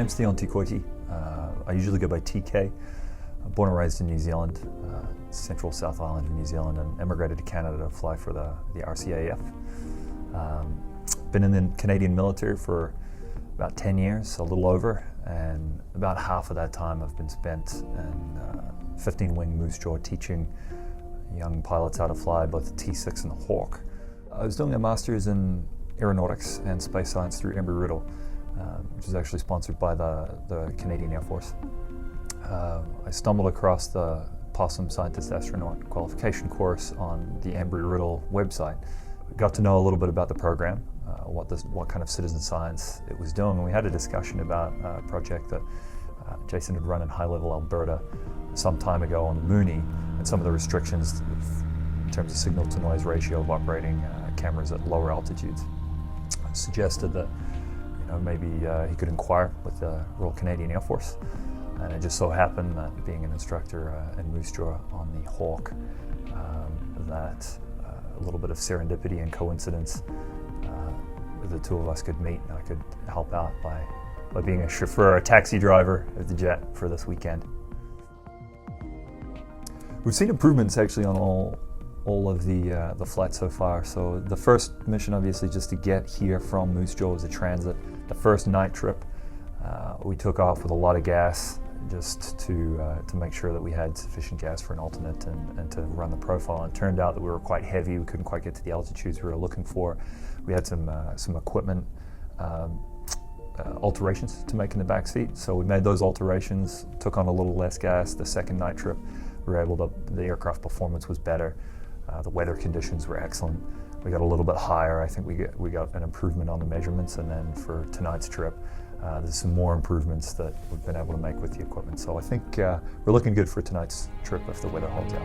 name's Theon Tikoiti. I usually go by TK. I'm born and raised in New Zealand, central South Island of New Zealand, and emigrated to Canada to fly for the RCAF. Been in the Canadian military for about 10 years, a little over, and about half of that time I've been spent in 15-wing Moose Jaw teaching young pilots how to fly both the T6 and the Hawk. I was doing a master's in aeronautics and space science through Embry-Riddle, which is actually sponsored by the Canadian Air Force. I stumbled across the Possum Scientist Astronaut qualification course on the Embry-Riddle website. Got to know a little bit about the program, what kind of citizen science it was doing, and we had a discussion about a project that Jason had run in High Level, Alberta some time ago on the Mooney, and some of the restrictions in terms of signal-to-noise ratio of operating cameras at lower altitudes. I suggested that maybe he could inquire with the Royal Canadian Air Force, and it just so happened that being an instructor in Moose Jaw on the Hawk, that a little bit of serendipity and coincidence, the two of us could meet, and I could help out by being a chauffeur, a taxi driver of the jet for this weekend. We've seen improvements actually on all of the flights so far. So the first mission, obviously, just to get here from Moose Jaw was a transit. The first night trip, we took off with a lot of gas just to make sure that we had sufficient gas for an alternate and to run the profile. And it turned out that we were quite heavy. We couldn't quite get to the altitudes we were looking for. We had some equipment alterations to make in the back seat. So we made those alterations, took on a little less gas. The second night trip, we were able to, the aircraft performance was better. The weather conditions were excellent. We got a little bit higher. I think we got an improvement on the measurements, and then for tonight's trip, there's some more improvements that we've been able to make with the equipment. So I think we're looking good for tonight's trip if the weather holds out.